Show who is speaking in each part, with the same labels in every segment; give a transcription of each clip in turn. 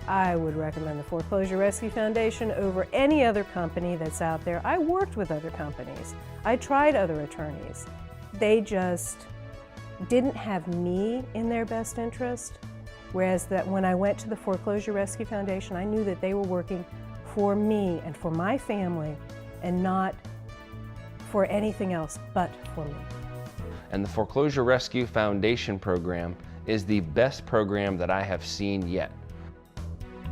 Speaker 1: I would recommend the Foreclosure Rescue Foundation over any other company that's out there. I worked with other companies. I tried other attorneys. They just didn't have me in their best interest, whereas that when I went to the Foreclosure Rescue Foundation, I knew that they were working for me and for my family and not for anything else but for me.
Speaker 2: And the Foreclosure Rescue Foundation program is the best program that I have seen yet.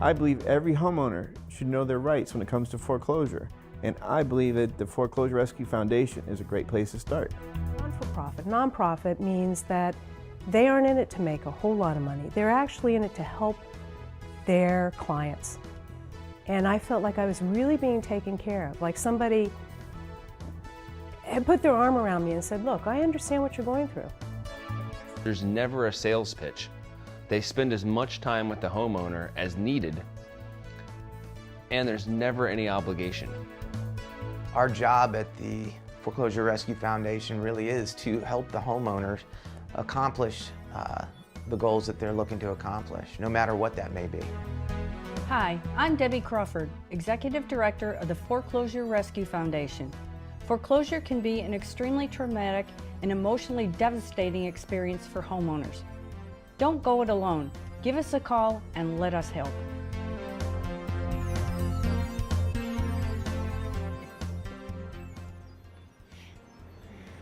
Speaker 3: I believe every homeowner should know their rights when it comes to foreclosure, and I believe that the Foreclosure Rescue Foundation is a great place to start.
Speaker 1: Non-for-profit. Nonprofit means that they aren't in it to make a whole lot of money. They're actually in it to help their clients. And I felt like I was really being taken care of, like somebody had put their arm around me and said, look, I understand what you're going through.
Speaker 2: There's never a sales pitch. They spend as much time with the homeowner as needed, and there's never any obligation.
Speaker 4: Our job at the Foreclosure Rescue Foundation really is to help the homeowners accomplish the goals that they're looking to accomplish, no matter what that may be.
Speaker 5: Hi, I'm Debbie Crawford, Executive Director of the Foreclosure Rescue Foundation. Foreclosure can be an extremely traumatic and emotionally devastating experience for homeowners. Don't go it alone. Give us a call and let us help.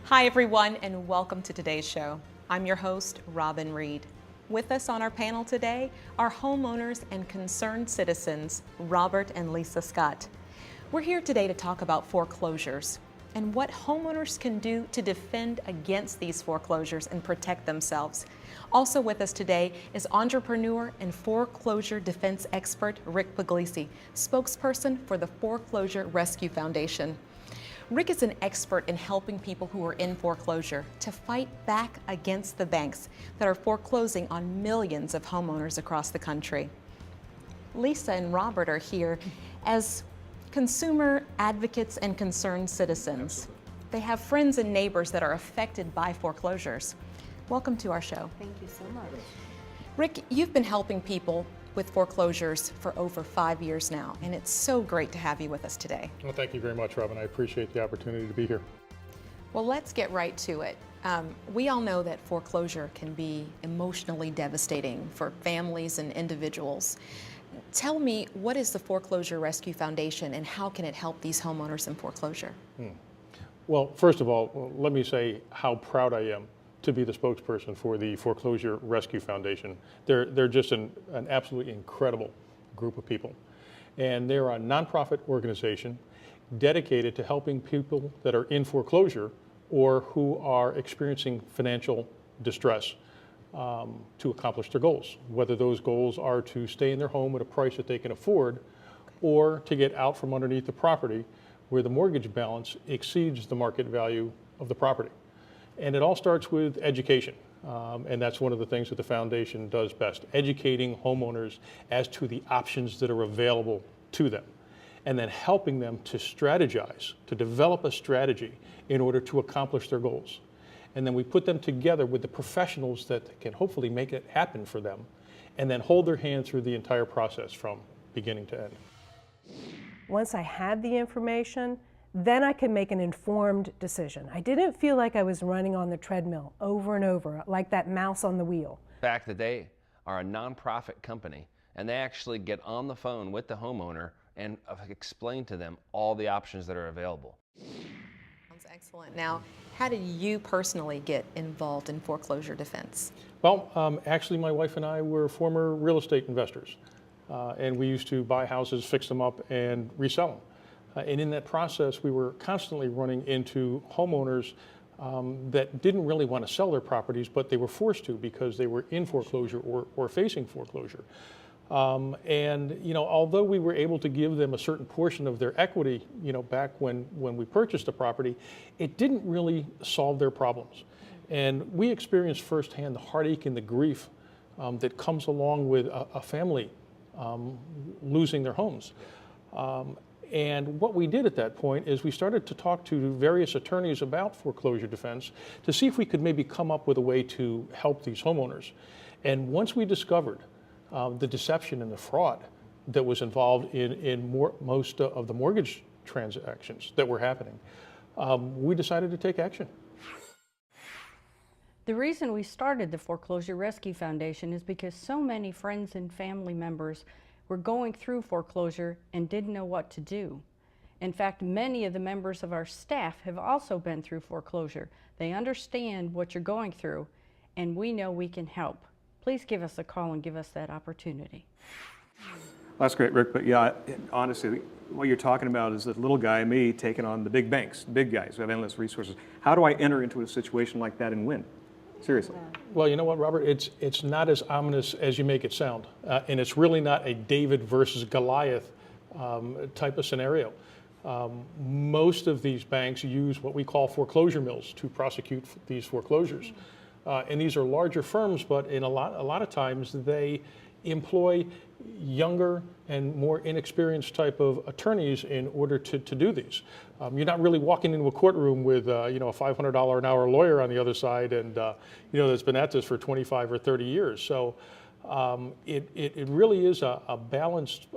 Speaker 6: Hi everyone, and welcome to today's show. I'm your host, Robin Reed. With us on our panel today are homeowners and concerned citizens, Robert and Lisa Scott. We're here today to talk about foreclosures and what homeowners can do to defend against these foreclosures and protect themselves. Also with us today is entrepreneur and foreclosure defense expert Rick Puglisi, spokesperson for the Foreclosure Rescue Foundation. Rick is an expert in helping people who are in foreclosure to fight back against the banks that are foreclosing on millions of homeowners across the country. Lisa and Robert are here as consumer advocates and concerned citizens. They have friends and neighbors that are affected by foreclosures. Welcome to our show.
Speaker 5: Thank you so much.
Speaker 6: Rick, you've been helping people with foreclosures for over 5 years now, and it's so great to have you with us today.
Speaker 7: Well, thank you very much, Robin. I appreciate the opportunity to be here.
Speaker 6: Well, let's get right to it. We all know that foreclosure can be emotionally devastating for families and individuals. Tell me, what is the Foreclosure Rescue Foundation and how can it help these homeowners in foreclosure?
Speaker 7: Well, first of all, let me say how proud I am to be the spokesperson for the Foreclosure Rescue Foundation. They're just an absolutely incredible group of people. And they're a nonprofit organization dedicated to helping people that are in foreclosure or who are experiencing financial distress to accomplish their goals, whether those goals are to stay in their home at a price that they can afford or to get out from underneath the property where the mortgage balance exceeds the market value of the property. And it all starts with education, and that's one of the things that the foundation does best, educating homeowners as to the options that are available to them, and then helping them to strategize, to develop a strategy in order to accomplish their goals. And then we put them together with the professionals that can hopefully make it happen for them, and then hold their hand through the entire process from beginning to end.
Speaker 1: Once I had the information, then I could make an informed decision. I didn't feel like I was running on the treadmill over and over, like that mouse on the wheel.
Speaker 2: The fact that they are a nonprofit company and they actually get on the phone with the homeowner and explain to them all the options that are available.
Speaker 6: Sounds excellent. Now, how did you personally get involved in foreclosure defense?
Speaker 7: Well, actually my wife and I were former real estate investors, and we used to buy houses, fix them up, and resell them. And in that process, we were constantly running into homeowners that didn't really want to sell their properties, but they were forced to because they were in foreclosure or facing foreclosure. And although we were able to give them a certain portion of their equity, back when we purchased the property, it didn't really solve their problems. And we experienced firsthand the heartache and the grief that comes along with a family losing their homes. And what we did at that point is we started to talk to various attorneys about foreclosure defense to see if we could maybe come up with a way to help these homeowners. And once we discovered the deception and the fraud that was involved in most of the mortgage transactions that were happening, we decided to take action.
Speaker 5: The reason we started the Foreclosure Rescue Foundation is because so many friends and family members were going through foreclosure and didn't know what to do. In fact, many of the members of our staff have also been through foreclosure. They understand what you're going through, and we know we can help. Please give us a call and give us that opportunity.
Speaker 8: That's great, Rick, but yeah, honestly, what you're talking about is the little guy, me, taking on the big banks, big guys who have endless resources. How do I enter into a situation like that and win? Seriously.
Speaker 7: Well, you know what, Robert? It's not as ominous as you make it sound, and it's really not a David versus Goliath type of scenario. Most of these banks use what we call foreclosure mills to prosecute these foreclosures, and these are larger firms, but in a lot of times they employ younger and more inexperienced type of attorneys in order to do these. You're not really walking into a courtroom with a $500 an hour lawyer on the other side and that's been at this for 25 or 30 years. So it really is a balanced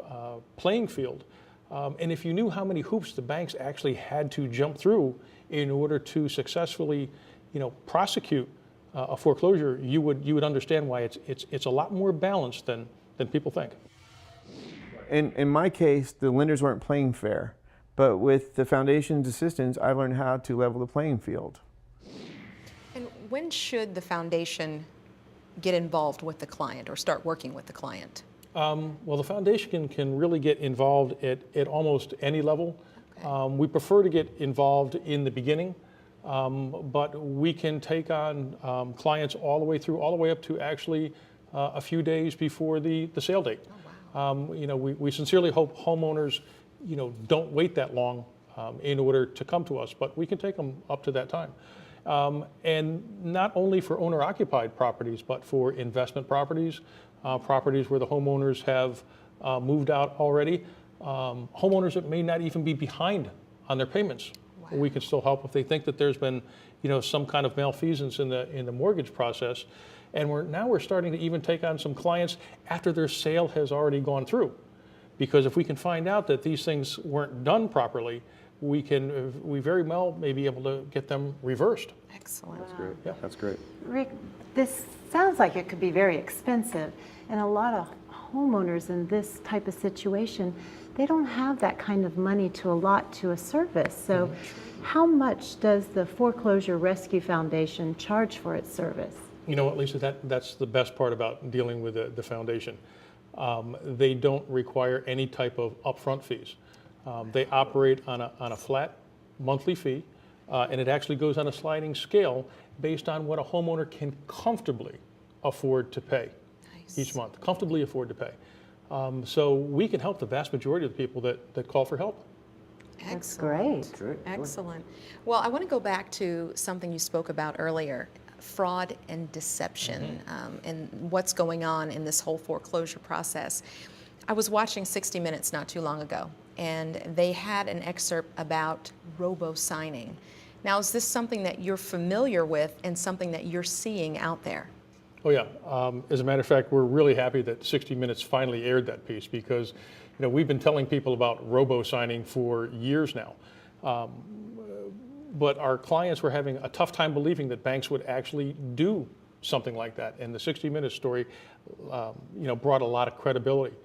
Speaker 7: playing field. And if you knew how many hoops the banks actually had to jump through in order to successfully prosecute a foreclosure, you would understand why it's a lot more balanced than people think.
Speaker 3: In my case, the lenders weren't playing fair, but with the foundation's assistance, I learned how to level the playing field.
Speaker 6: And when should the foundation get involved with the client or start working with the client?
Speaker 7: Well, the foundation can really get involved at almost any level. Okay. We prefer to get involved in the beginning, but we can take on clients all the way up to actually a few days before the sale date. Oh, wow. We sincerely hope homeowners don't wait that long in order to come to us, but we can take them up to that time. And not only for owner-occupied properties, but for investment properties, properties where the homeowners have moved out already, homeowners that may not even be behind on their payments. Wow. We can still help if they think that there's been some kind of malfeasance in the mortgage process. And we're starting to even take on some clients after their sale has already gone through. Because if we can find out that these things weren't done properly, we very well may be able to get them reversed.
Speaker 6: Excellent.
Speaker 8: That's great.
Speaker 7: Yeah.
Speaker 8: That's great.
Speaker 9: Rick, this sounds like it could be very expensive, and a lot of homeowners in this type of situation, they don't have that kind of money to allot to a service. So how much does the Foreclosure Rescue Foundation charge for its service?
Speaker 7: You know what, Lisa, that's the best part about dealing with the foundation. They don't require any type of upfront fees. They operate on a flat monthly fee, and it actually goes on a sliding scale based on what a homeowner can comfortably afford to pay each month, comfortably afford to pay. So we can help the vast majority of the people that call for help.
Speaker 6: Excellent.
Speaker 9: That's great.
Speaker 6: Excellent. Well, I want to go back to something you spoke about earlier, fraud and deception, and what's going on in this whole foreclosure process. I was watching 60 Minutes not too long ago, and they had an excerpt about robo-signing. Now, is this something that you're familiar with and something that you're seeing out there?
Speaker 7: Oh yeah, as a matter of fact, we're really happy that 60 Minutes finally aired that piece because we've been telling people about robo-signing for years now. But our clients were having a tough time believing that banks would actually do something like that. And the 60 Minutes story, brought a lot of credibility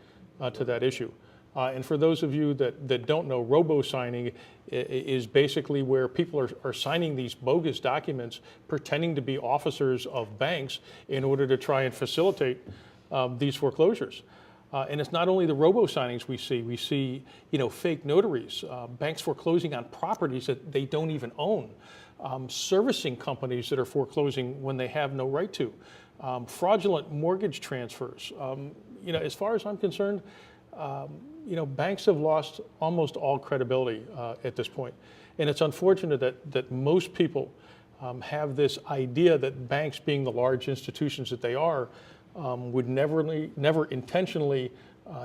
Speaker 7: to that issue. And for those of you that don't know, robo-signing is basically where people are signing these bogus documents pretending to be officers of banks in order to try and facilitate these foreclosures. And it's not only the robo-signings we see fake notaries, banks foreclosing on properties that they don't even own, servicing companies that are foreclosing when they have no right to, fraudulent mortgage transfers. As far as I'm concerned, banks have lost almost all credibility at this point. And it's unfortunate that most people have this idea that banks, being the large institutions that they are, would never intentionally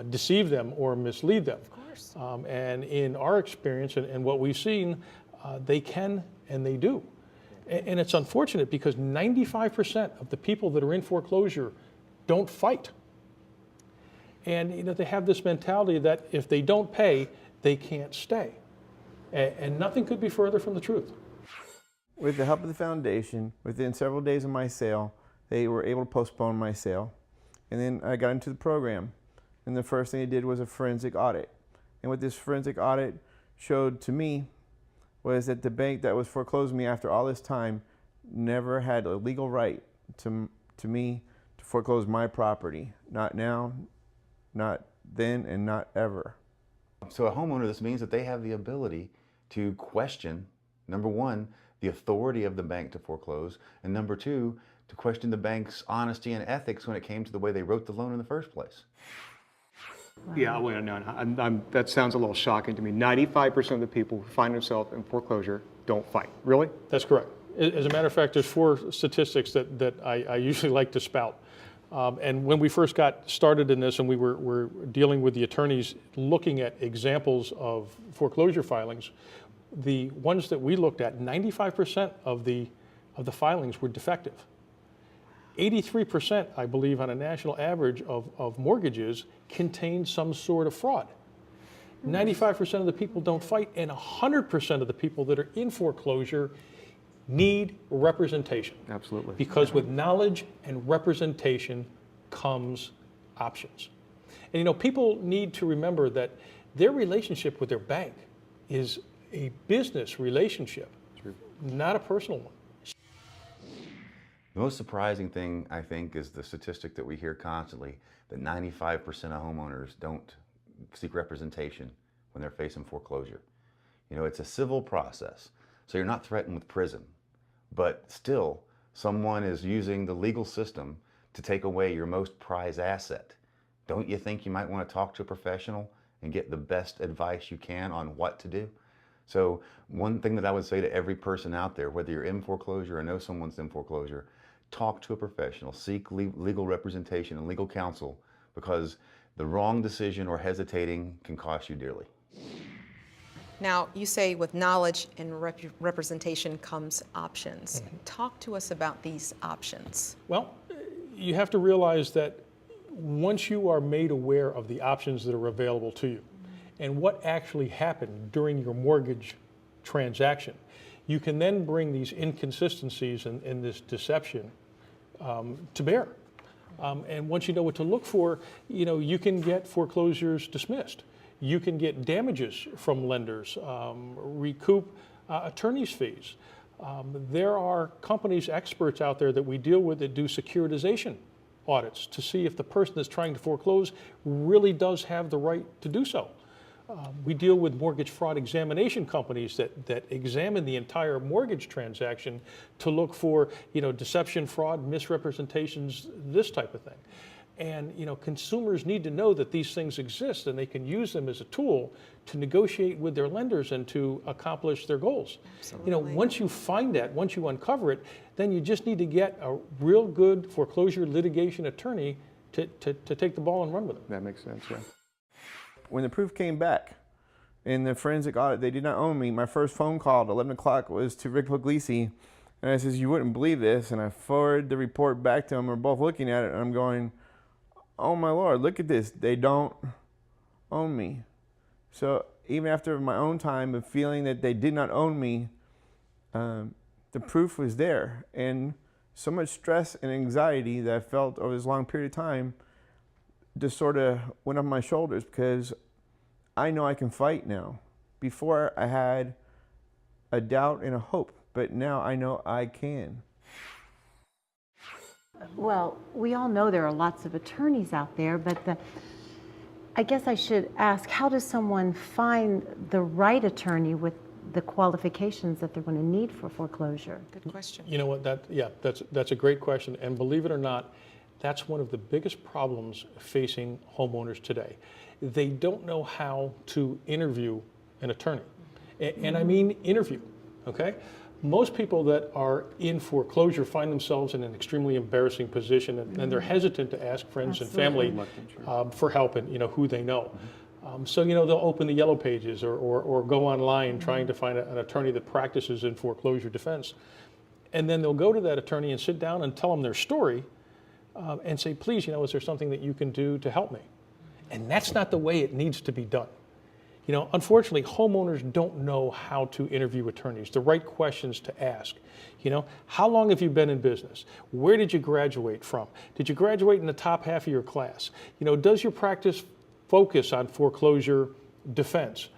Speaker 7: deceive them or mislead them. Of course. And in our experience and what we've seen, they can and they do. And it's unfortunate because 95% of the people that are in foreclosure don't fight. And they have this mentality that if they don't pay, they can't stay. And nothing could be further from the truth.
Speaker 3: With the help of the foundation, within several days of my sale, they were able to postpone my sale. And then I got into the program. And the first thing they did was a forensic audit. And what this forensic audit showed to me was that the bank that was foreclosing me after all this time never had a legal right to me to foreclose my property. Not now, not then, and not ever.
Speaker 10: So a homeowner, this means that they have the ability to question, number one, the authority of the bank to foreclose, and number two, to question the bank's honesty and ethics when it came to the way they wrote the loan in the first place.
Speaker 8: Yeah, well, no, that sounds a little shocking to me. 95% of the people who find themselves in foreclosure don't fight. Really?
Speaker 7: That's correct. As a matter of fact, there's 4 statistics that I usually like to spout. And when we first got started in this and we were dealing with the attorneys looking at examples of foreclosure filings, the ones that we looked at, 95% of the filings were defective. 83%, I believe, on a national average of mortgages contain some sort of fraud. 95% of the people don't fight, and 100% of the people that are in foreclosure need representation.
Speaker 8: Absolutely.
Speaker 7: Because with knowledge and representation comes options. And people need to remember that their relationship with their bank is a business relationship, not a personal one.
Speaker 10: The most surprising thing, I think, is the statistic that we hear constantly, that 95% of homeowners don't seek representation when they're facing foreclosure. It's a civil process, so you're not threatened with prison, but still, someone is using the legal system to take away your most prized asset. Don't you think you might want to talk to a professional and get the best advice you can on what to do? So one thing that I would say to every person out there, whether you're in foreclosure or know someone's in foreclosure, talk to a professional, seek legal representation and legal counsel, because the wrong decision or hesitating can cost you dearly.
Speaker 6: Now, you say with knowledge and representation comes options. Talk to us about these options.
Speaker 7: Well, you have to realize that once you are made aware of the options that are available to you and what actually happened during your mortgage transaction, you can then bring these inconsistencies and this deception to bear. And once you know what to look for, you can get foreclosures dismissed. You can get damages from lenders, recoup attorney's fees. There are companies, experts out there that we deal with that do securitization audits to see if the person that's trying to foreclose really does have the right to do so. We deal with mortgage fraud examination companies that examine the entire mortgage transaction to look for, deception, fraud, misrepresentations, this type of thing. And, consumers need to know that these things exist and they can use them as a tool to negotiate with their lenders and to accomplish their goals.
Speaker 6: Absolutely.
Speaker 7: Once you find that, once you uncover it, then you just need to get a real good foreclosure litigation attorney to take the ball and run with it.
Speaker 8: That makes sense, yeah.
Speaker 3: When the proof came back in the forensic audit, they did not own me. My first phone call at 11 o'clock was to Rick Puglisi, and I says, "You wouldn't believe this," and I forwarded the report back to him. We're both looking at it, and I'm going, "Oh my Lord, look at this. They don't own me." So even after my own time of feeling that they did not own me, the proof was there. And so much stress and anxiety that I felt over this long period of time just sort of went off my shoulders, because I know I can fight now. Before I had a doubt and a hope, but now I know I can.
Speaker 9: Well, we all know there are lots of attorneys out there, but I guess I should ask, how does someone find the right attorney with the qualifications that they're going to need for foreclosure?
Speaker 6: Good question.
Speaker 7: You know what, that's a great question. And believe it or not, that's one of the biggest problems facing homeowners today. They don't know how to interview an attorney. And I mean interview, okay? Most people that are in foreclosure find themselves in an extremely embarrassing position, and they're hesitant to ask friends and family for help and who they know. So they'll open the yellow pages or go online trying to find an attorney that practices in foreclosure defense. And then they'll go to that attorney and sit down and tell them their story and say, "Please, is there something that you can do to help me?" And that's not the way it needs to be done. You know, unfortunately, homeowners don't know how to interview attorneys, the right questions to ask. You know, how long have you been in business? Where did you graduate from? Did you graduate in the top half of your class? You know, does your practice focus on foreclosure defense?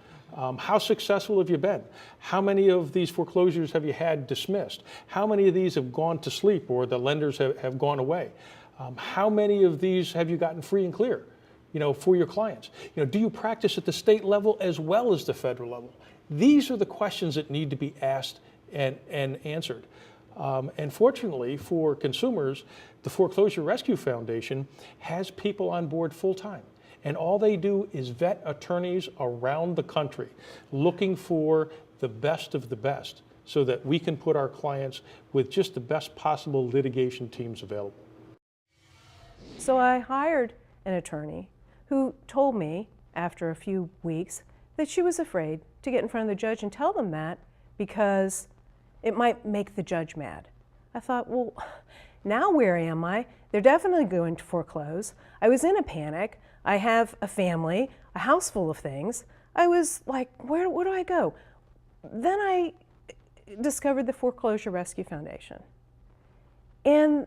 Speaker 7: How successful have you been? How many of these foreclosures have you had dismissed? How many of these have gone to sleep or the lenders have gone away? How many of these have you gotten free and clear, you know, for your clients? You know, do you practice at the state level as well as the federal level? These are the questions that need to be asked and answered. And fortunately for consumers, the Foreclosure Rescue Foundation has people on board full time. And all they do is vet attorneys around the country looking for the best of the best so that we can put our clients with just the best possible litigation teams available.
Speaker 1: So I hired an attorney who told me after a few weeks that she was afraid to get in front of the judge and tell them that because it might make the judge mad. I thought, well, now where am I? They're definitely going to foreclose. I was in a panic. I have a family, a house full of things. I was like, where do I go? Then I discovered the Foreclosure Rescue Foundation. And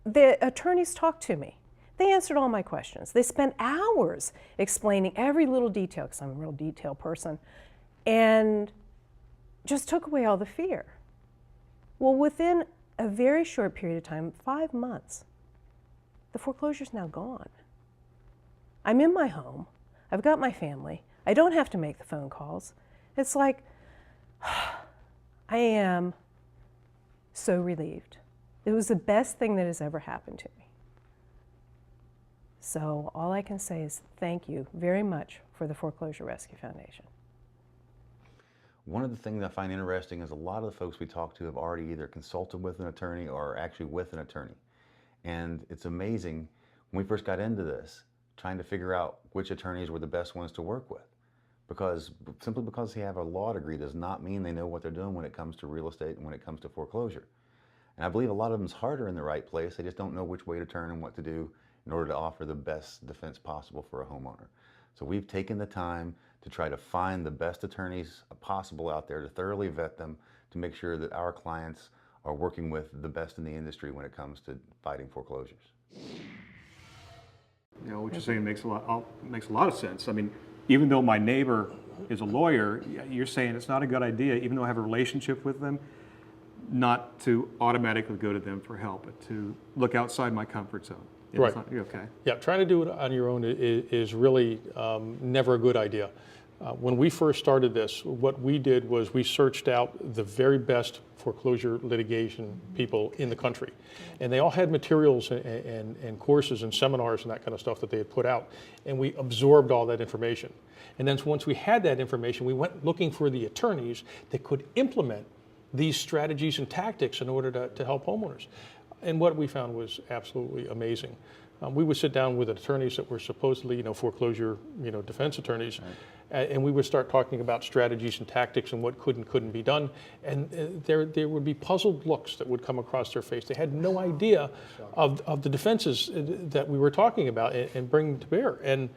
Speaker 1: the attorneys talked to me. They answered all my questions. They spent hours explaining every little detail, because I'm a real detail person, and just took away all the fear. Well, within a very short period of time, 5 months, the foreclosure's now gone. I'm in my home. I've got my family. I don't have to make the phone calls. It's like, I am so relieved. It was the best thing that has ever happened to me. So all I can say is thank you very much for the Foreclosure Rescue Foundation.
Speaker 10: One of the things I find interesting is a lot of the folks we talk to have already either consulted with an attorney or are actually with an attorney. And it's amazing, when we first got into this, trying to figure out which attorneys were the best ones to work with. Simply because they have a law degree does not mean they know what they're doing when it comes to real estate and when it comes to foreclosure. And I believe a lot of them's harder in the right place. They just don't know which way to turn and what to do in order to offer the best defense possible for a homeowner. So we've taken the time to try to find the best attorneys possible out there, to thoroughly vet them, to make sure that our clients are working with the best in the industry when it comes to fighting foreclosures.
Speaker 8: You know, what you're saying makes a lot of sense. I mean, even though my neighbor is a lawyer, you're saying it's not a good idea, even though I have a relationship with them, not to automatically go to them for help, but to look outside my comfort zone.
Speaker 7: Right.
Speaker 8: Okay.
Speaker 7: Yeah, trying to do it on your own is really never a good idea. When we first started this, what we did was we searched out the very best foreclosure litigation people in the country. And they all had materials and courses and seminars and that kind of stuff that they had put out. And we absorbed all that information. And then once we had that information, we went looking for the attorneys that could implement these strategies and tactics in order to help homeowners. And what we found was absolutely amazing. We would sit down with attorneys that were supposedly, foreclosure, defense attorneys, and we would start talking about strategies and tactics and what could and couldn't be done. And there would be puzzled looks that would come across their face. They had no idea of the defenses that we were talking about and bringing to bear. And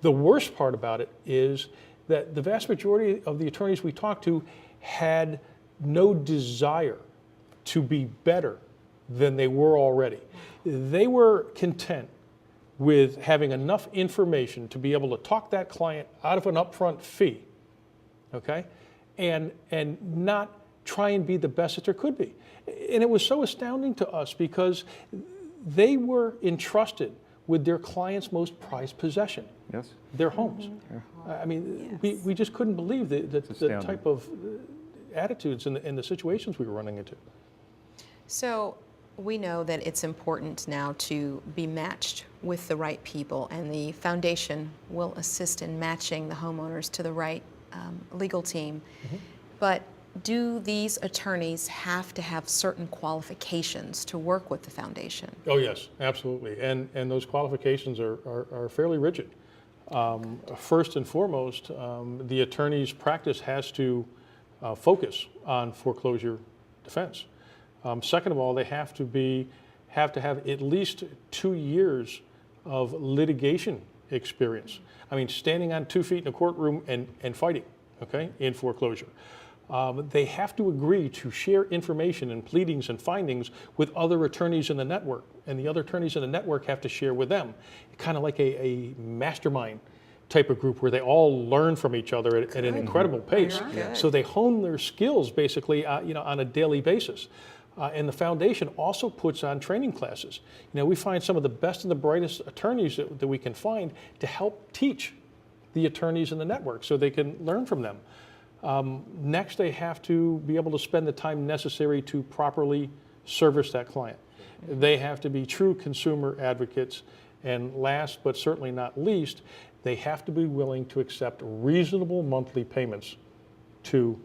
Speaker 7: the worst part about it is that the vast majority of the attorneys we talked to had no desire to be better than they were already. They were content with having enough information to be able to talk that client out of an upfront fee, okay, and not try and be the best that there could be. And it was so astounding to us because they were entrusted with their client's most prized possession,
Speaker 8: Yes.
Speaker 7: their homes.
Speaker 8: Mm-hmm.
Speaker 7: I mean, we just couldn't believe the type of attitudes and the situations we were running into.
Speaker 6: So we know that it's important now to be matched with the right people, and the foundation will assist in matching the homeowners to the right legal team. Mm-hmm. But do these attorneys have to have certain qualifications to work with the foundation?
Speaker 7: Oh yes, absolutely, and those qualifications are fairly rigid. First and foremost, the attorney's practice has to focus on foreclosure defense. Second of all, they have to have at least 2 years of litigation experience. I mean, standing on 2 feet in a courtroom and fighting, okay, in foreclosure. They have to agree to share information and pleadings and findings with other attorneys in the network, and the other attorneys in the network have to share with them, kind of like a mastermind type of group where they all learn from each other at an incredible pace. So they hone their skills basically, on a daily basis. And the foundation also puts on training classes. We find some of the best and the brightest attorneys that we can find to help teach the attorneys in the network so they can learn from them. Next, they have to be able to spend the time necessary to properly service that client. They have to be true consumer advocates. And last, but certainly not least, they have to be willing to accept reasonable monthly payments to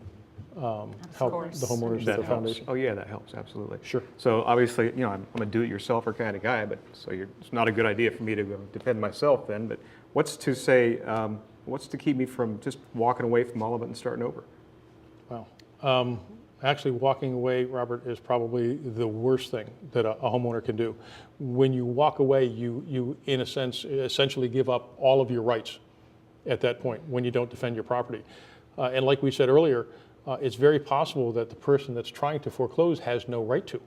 Speaker 7: help the homeowners of
Speaker 8: That
Speaker 7: the
Speaker 8: helps.
Speaker 7: foundation.
Speaker 8: Oh yeah, that helps, absolutely.
Speaker 7: Sure.
Speaker 8: So obviously, I'm a do-it-yourselfer kind of guy, but it's not a good idea for me to go defend myself then, but what's to keep me from just walking away from all of it and starting over?
Speaker 7: Wow. Actually, walking away, Robert, is probably the worst thing that a homeowner can do. When you walk away, you in a sense, essentially give up all of your rights at that point when you don't defend your property. And like we said earlier, it's very possible that the person that's trying to foreclose has no right to.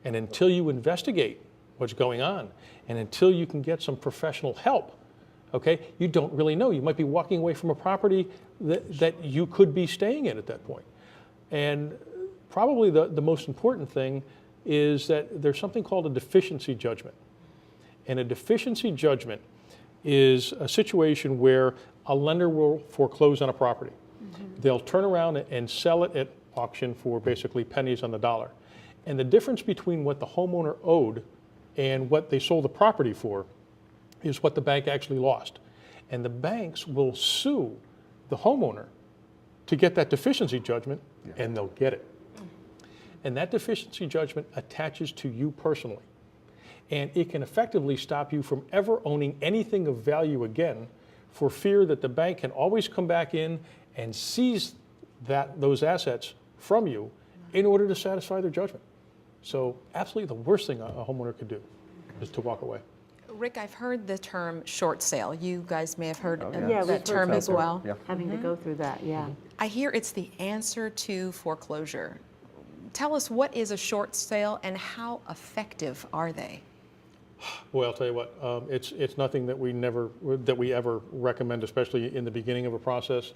Speaker 7: And until you investigate what's going on, and until you can get some professional help, okay, you don't really know. You might be walking away from a property that you could be staying in at that point. And probably the most important thing is that there's something called a deficiency judgment. And a deficiency judgment is a situation where a lender will foreclose on a property. They'll turn around and sell it at auction for basically pennies on the dollar. And the difference between what the homeowner owed and what they sold the property for is what the bank actually lost. And the banks will sue the homeowner to get that deficiency judgment, and they'll get it. And that deficiency judgment attaches to you personally. And it can effectively stop you from ever owning anything of value again for fear that the bank can always come back in and seize those assets from you in order to satisfy their judgment. So absolutely the worst thing a homeowner could do is to walk away.
Speaker 6: Rick, I've heard the term short sale. You guys may have heard
Speaker 9: Yeah,
Speaker 6: that term as well.
Speaker 9: Having to go through that, yeah.
Speaker 6: I hear it's the answer to foreclosure. Tell us, what is a short sale and how effective are they?
Speaker 7: Well, I'll tell you what, it's nothing that we ever recommend, especially in the beginning of a process.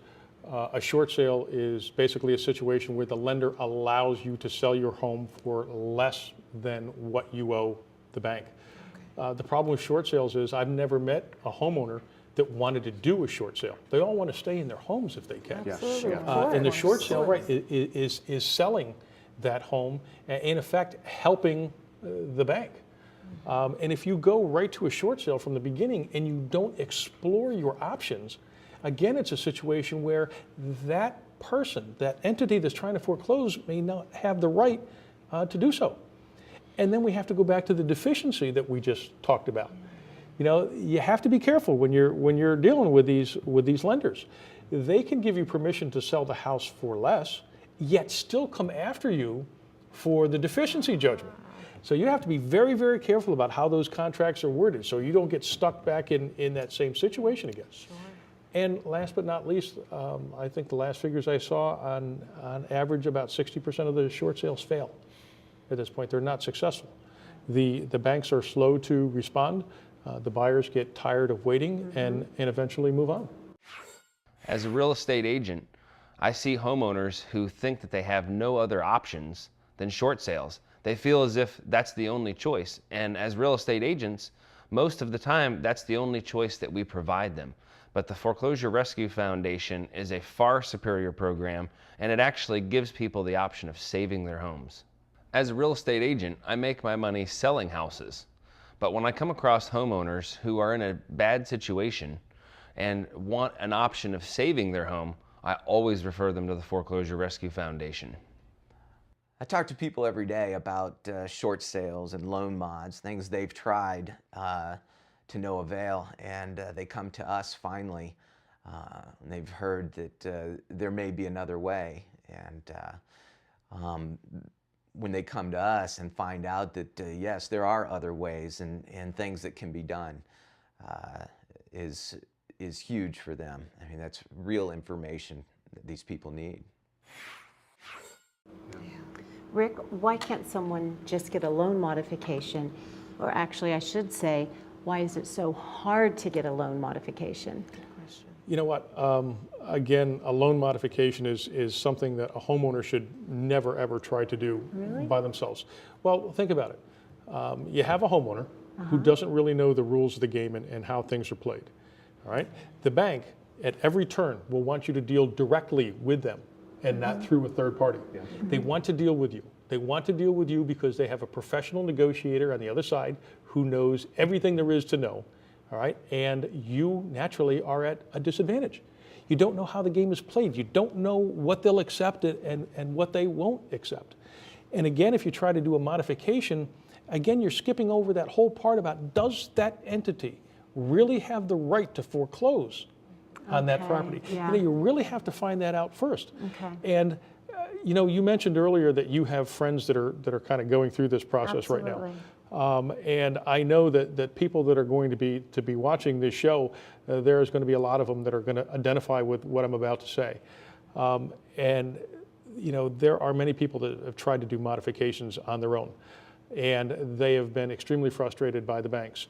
Speaker 7: A short sale is basically a situation where the lender allows you to sell your home for less than what you owe the bank. The problem with short sales is I've never met a homeowner that wanted to do a short sale. They all want to stay in their homes if they can.
Speaker 9: Absolutely, of
Speaker 7: And the
Speaker 9: course.
Speaker 7: short sale, right, is selling that home, in effect helping the bank. And if you go right to a short sale from the beginning and you don't explore your options, again, it's a situation where that person, that entity that's trying to foreclose may not have the right to do so. And then we have to go back to the deficiency that we just talked about. You have to be careful when you're dealing with these lenders. They can give you permission to sell the house for less, yet still come after you for the deficiency judgment. So you have to be very, very careful about how those contracts are worded so you don't get stuck back in that same situation again. Sure. And last but not least, I think the last figures I saw, on average, about 60% of the short sales fail at this point. They're not successful. The banks are slow to respond. The buyers get tired of waiting and eventually move on.
Speaker 2: As a real estate agent, I see homeowners who think that they have no other options than short sales. They feel as if that's the only choice. And as real estate agents, most of the time, that's the only choice that we provide them. But the Foreclosure Rescue Foundation is a far superior program, and it actually gives people the option of saving their homes. As a real estate agent, I make my money selling houses. But when I come across homeowners who are in a bad situation and want an option of saving their home, I always refer them to the Foreclosure Rescue Foundation.
Speaker 4: I talk to people every day about short sales and loan mods, things they've tried to no avail, and they come to us finally. And they've heard that there may be another way, and when they come to us and find out that yes, there are other ways and things that can be done, is huge for them. I mean, that's real information that these people need.
Speaker 9: Rick, why can't someone just get a loan modification? Or actually, I should say, why is it so hard to get a loan modification?
Speaker 7: You know what? Again, a loan modification is something that a homeowner should never ever try to do by themselves. Well, think about it. You have a homeowner who doesn't really know the rules of the game and how things are played. All right. The bank at every turn will want you to deal directly with them and not through a third party. They want to deal with you. They want to deal with you because they have a professional negotiator on the other side who knows everything there is to know. All right, and you naturally are at a disadvantage. You don't know how the game is played. You don't know what they'll accept and what they won't accept. And again, if you try to do a modification, again, you're skipping over that whole part about, does that entity really have the right to foreclose on that property?
Speaker 9: Yeah.
Speaker 7: You really have to find that out first.
Speaker 9: Okay.
Speaker 7: And you mentioned earlier that you have friends that are kind of going through this process right now. And I know that people that are going to be watching this show, there's going to be a lot of them that are going to identify with what I'm about to say. And there are many people that have tried to do modifications on their own, and they have been extremely frustrated by the banks.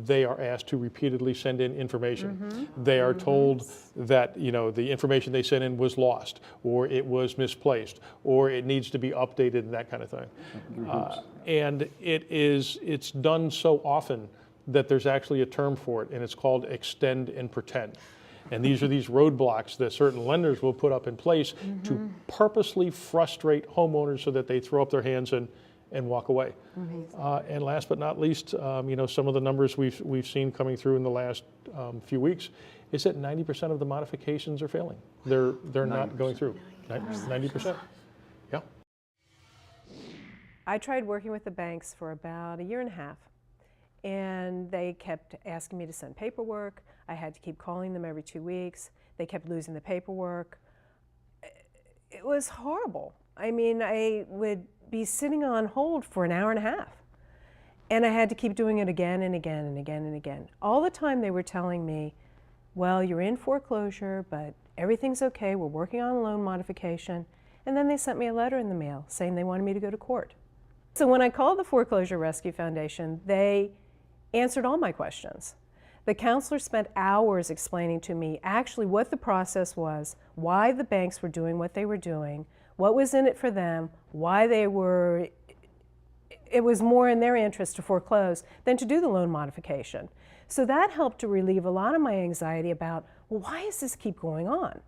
Speaker 7: They are asked to repeatedly send in information. They are told that the information they sent in was lost, or it was misplaced, or it needs to be updated, and that kind of thing. And it's done so often that there's actually a term for it, and it's called extend and pretend. And these are these roadblocks that certain lenders will put up in place to purposely frustrate homeowners so that they throw up their hands and walk away. And last but not least, some of the numbers we've seen coming through in the last few weeks is that 90% of the modifications are failing. They're not going through. 90%. Yeah.
Speaker 1: I tried working with the banks for about a year and a half, and they kept asking me to send paperwork. I had to keep calling them every 2 weeks. They kept losing the paperwork. It was horrible. I mean, I would be sitting on hold for an hour and a half, and I had to keep doing it again and again and again and again. All the time they were telling me, well, you're in foreclosure, but everything's okay, we're working on a loan modification. And then they sent me a letter in the mail saying they wanted me to go to court. So when I called the Foreclosure Rescue Foundation, they answered all my questions. The counselor spent hours explaining to me actually what the process was, why the banks were doing what they were doing, what was in it for them, why it was more in their interest to foreclose than to do the loan modification. So that helped to relieve a lot of my anxiety about, well, why does this keep going on?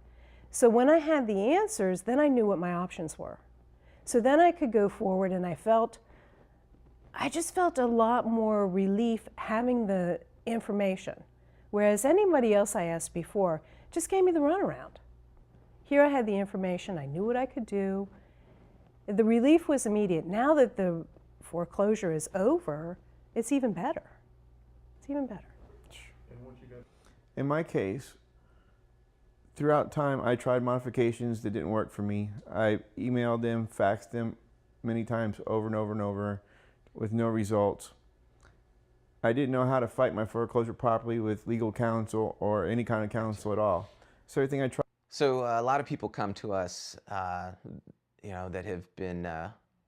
Speaker 1: So when I had the answers, then I knew what my options were. So then I could go forward, and I just felt a lot more relief having the information. Whereas anybody else I asked before just gave me the runaround. Here I had the information, I knew what I could do. The relief was immediate. Now that the foreclosure is over, it's even better. It's even better.
Speaker 3: In my case, throughout time, I tried modifications that didn't work for me. I emailed them, faxed them many times over and over and over with no results. I didn't know how to fight my foreclosure properly with legal counsel or any kind of counsel at all. So everything I tried.
Speaker 4: So a lot of people come to us, that have been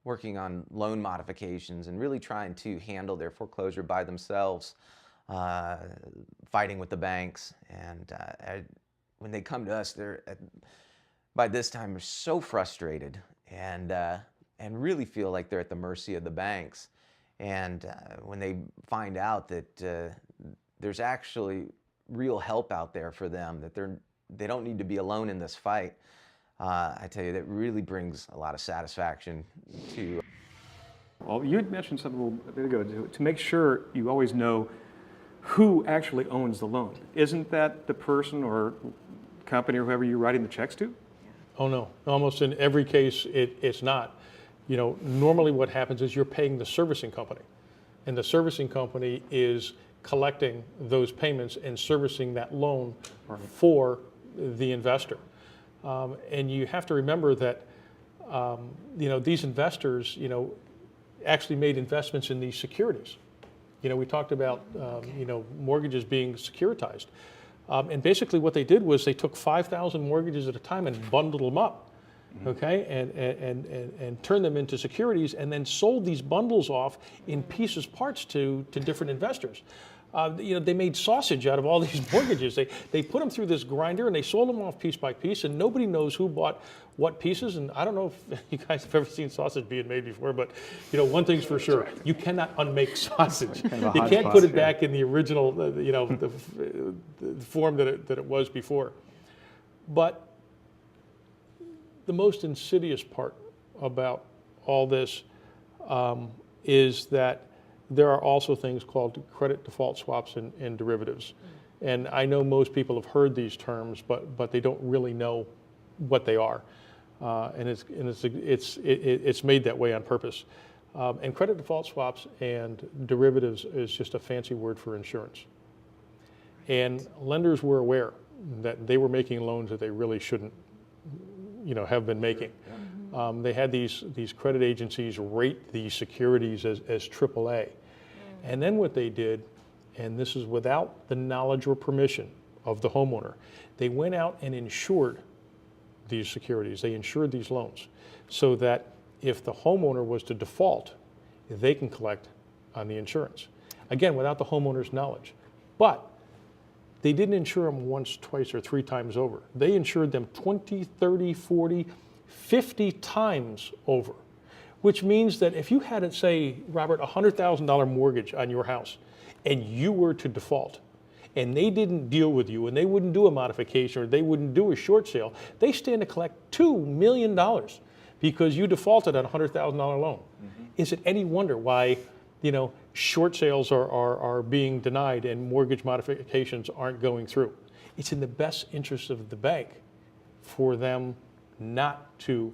Speaker 4: working on loan modifications and really trying to handle their foreclosure by themselves, fighting with the banks. And when they come to us, by this time, they're so frustrated and really feel like they're at the mercy of the banks. And when they find out that there's actually real help out there for them, that they don't need to be alone in this fight, I tell you, that really brings a lot of satisfaction to.
Speaker 8: Well, you had mentioned something a little bit ago, to make sure you always know who actually owns the loan. Isn't that the person or company or whoever you're writing the checks to?
Speaker 7: Oh no, almost in every case it's not. Normally what happens is you're paying the servicing company, and the servicing company is collecting those payments and servicing that loan for the investor. And you have to remember that these investors actually made investments in these securities. You know, we talked about, you know, mortgages being securitized. And basically what they did was they took 5,000 mortgages at a time and bundled them up, okay, and turned them into securities and then sold these bundles off in pieces, parts to different investors. You know, they made sausage out of all these mortgages. They put them through this grinder and they sold them off piece by piece, and nobody knows who bought what pieces. And I don't know if you guys have ever seen sausage being made before, but you know, one thing's for sure: you cannot unmake sausage. You can't put it back in the original, you know, the form that it was before. But the most insidious part about all this is that there are also things called credit default swaps and derivatives. And I know most people have heard these terms, but they don't really know what they are. And it's made that way on purpose. And credit default swaps and derivatives is just a fancy word for insurance. And lenders were aware that they were making loans that they really shouldn't, you know, have been making. They had these credit agencies rate these securities as AAA. And then what they did, and this is without the knowledge or permission of the homeowner, they went out and insured these securities. They insured these loans so that if the homeowner was to default, they can collect on the insurance. Again, without the homeowner's knowledge. But they didn't insure them once, twice, or 3 times over. They insured them 20, 30, 40, 50 times over, which means that if you had, say, Robert, a $100,000 mortgage on your house and you were to default and they didn't deal with you and they wouldn't do a modification or they wouldn't do a short sale, they stand to collect $2 million because you defaulted on a $100,000 loan. Is it any wonder why, you know, short sales are being denied and mortgage modifications aren't going through? It's in the best interest of the bank for them not to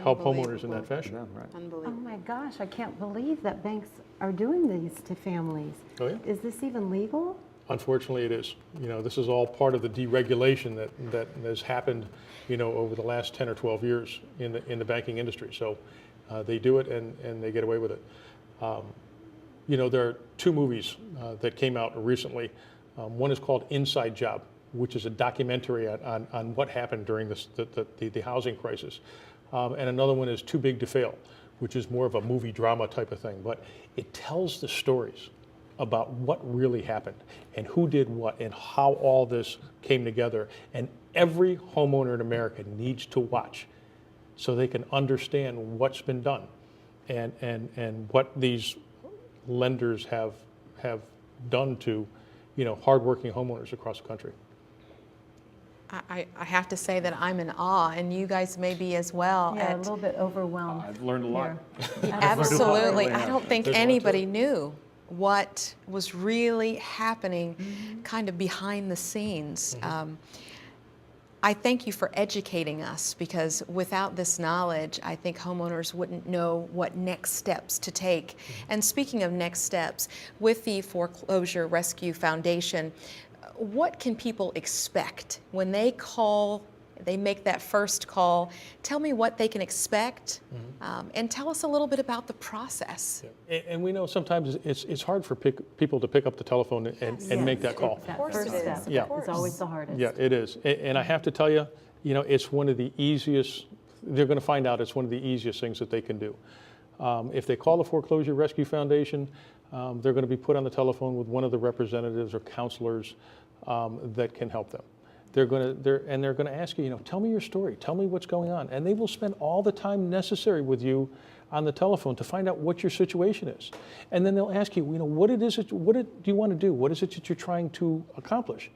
Speaker 7: help homeowners in that fashion.
Speaker 9: Oh my gosh, I can't believe that banks are doing these to families.
Speaker 7: Oh yeah?
Speaker 9: Is this even legal?
Speaker 7: Unfortunately, it is. You know, this is all part of the deregulation that has happened, you know, over the last 10 or 12 years in the banking industry. So they do it and they get away with it. You know, there are 2 movies that came out recently. One is called Inside Job, which is a documentary on what happened during the housing crisis. And another one is Too Big to Fail, which is more of a movie drama type of thing. But it tells the stories about what really happened and who did what and how all this came together. And every homeowner in America needs to watch so they can understand what's been done and what these lenders have done to, you know, hardworking homeowners across the country.
Speaker 6: I have to say that I'm in awe, and you guys may be as well.
Speaker 9: Yeah, a little bit overwhelmed.
Speaker 8: I've learned a lot.
Speaker 6: Absolutely. I don't think anybody knew what was really happening kind of behind the scenes. I thank you for educating us, because without this knowledge, I think homeowners wouldn't know what next steps to take. And speaking of next steps, with the Foreclosure Rescue Foundation, what can people expect when they call, they make that first call? Tell me what they can expect, and tell us a little bit about the process.
Speaker 7: Yeah. And we know sometimes it's hard for people to pick up the telephone and make that call.
Speaker 9: That first step is always the hardest.
Speaker 7: Yeah, it is. And I have to tell you, you know, it's one of the easiest, they're going to find out it's one of the easiest things that they can do. If they call the Foreclosure Rescue Foundation, they're going to be put on the telephone with one of the representatives or counselors that can help them. They're going to ask you, you know, tell me your story, tell me what's going on, and they will spend all the time necessary with you on the telephone to find out what your situation is. And then they'll ask you, you know, what do you want to do? What is it that you're trying to accomplish?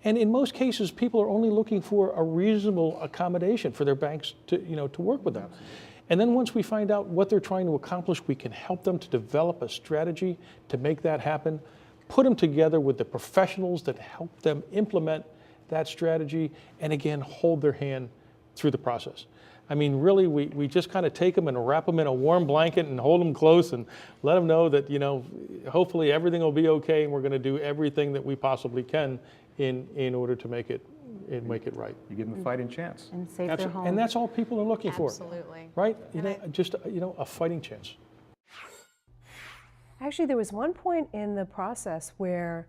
Speaker 7: And in most cases, people are only looking for a reasonable accommodation for their banks to, you know, to work with them. And then once we find out what they're trying to accomplish, we can help them to develop a strategy to make that happen, put them together with the professionals that help them implement that strategy, and again, hold their hand through the process. I mean, really, we just kind of take them and wrap them in a warm blanket and hold them close and let them know that, you know, hopefully everything will be okay, and we're going to do everything that we possibly can in order to make it right.
Speaker 8: You give them a fighting chance.
Speaker 9: And save their home.
Speaker 7: And that's all people are looking for.
Speaker 6: Absolutely.
Speaker 7: Right? You know, just, you know, a fighting chance.
Speaker 1: Actually, there was one point in the process where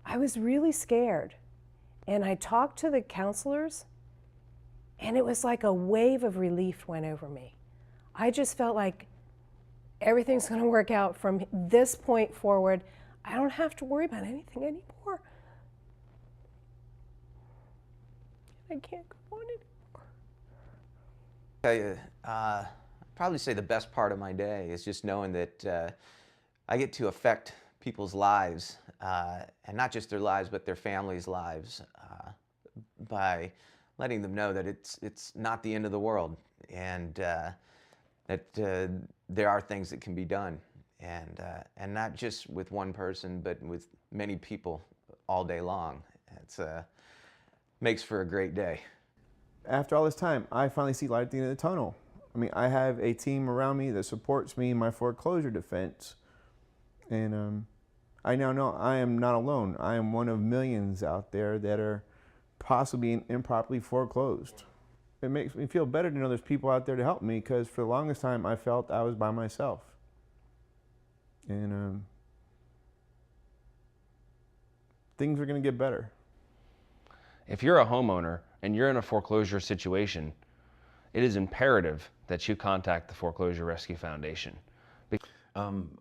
Speaker 1: I was really scared. And I talked to the counselors, and it was like a wave of relief went over me. I just felt like everything's going to work out from this point forward. I don't have to worry about anything anymore. I can't go on anymore.
Speaker 4: Tell you, I'd probably say the best part of my day is just knowing that I get to affect people's lives, and not just their lives, but their families' lives, by letting them know that it's not the end of the world, and that there are things that can be done, and not just with one person, but with many people all day long. It's makes for a great day.
Speaker 3: After all this time, I finally see light at the end of the tunnel. I mean, I have a team around me that supports me in my foreclosure defense. And I now know I am not alone. I am one of millions out there that are possibly improperly foreclosed. It makes me feel better to know there's people out there to help me, because for the longest time I felt I was by myself. And things are going to get better.
Speaker 2: If you're a homeowner and you're in a foreclosure situation, it is imperative that you contact the Foreclosure Rescue Foundation.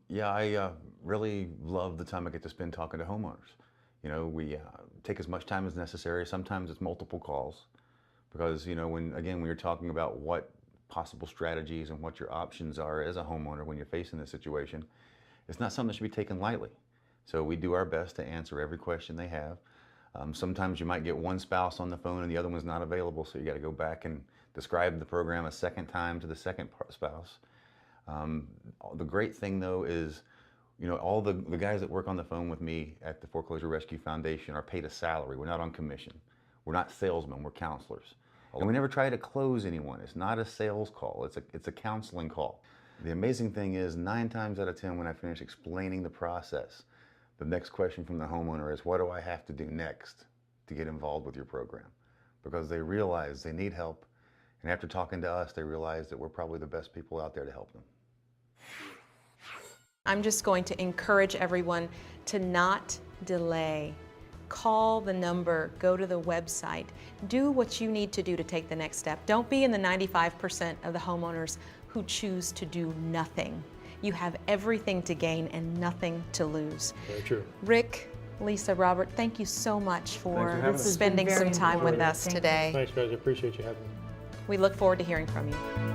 Speaker 10: Yeah, I really love the time I get to spend talking to homeowners. You know, we take as much time as necessary. Sometimes it's multiple calls, because, you know, when you're talking about what possible strategies and what your options are as a homeowner when you're facing this situation, it's not something that should be taken lightly. So we do our best to answer every question they have. Sometimes you might get one spouse on the phone and the other one's not available, so you got to go back and describe the program a second time to the second spouse. The great thing though is, you know, all the guys that work on the phone with me at the Foreclosure Rescue Foundation are paid a salary. We're not on commission. We're not salesmen, we're counselors. And we never try to close anyone. It's not a sales call, it's a counseling call. The amazing thing is, 9 times out of 10 when I finish explaining the process, the next question from the homeowner is, what do I have to do next to get involved with your program? Because they realize they need help, and after talking to us, they realize that we're probably the best people out there to help them.
Speaker 6: I'm just going to encourage everyone to not delay. Call the number, go to the website, do what you need to do to take the next step. Don't be in the 95% of the homeowners who choose to do nothing. You have everything to gain and nothing to lose.
Speaker 7: Very true.
Speaker 6: Rick, Lisa, Robert, thank you so much for
Speaker 3: having us.
Speaker 6: spending some time with us
Speaker 9: Thank you.
Speaker 6: today.
Speaker 7: Thanks, guys. I appreciate you having me.
Speaker 6: We look forward to hearing from you.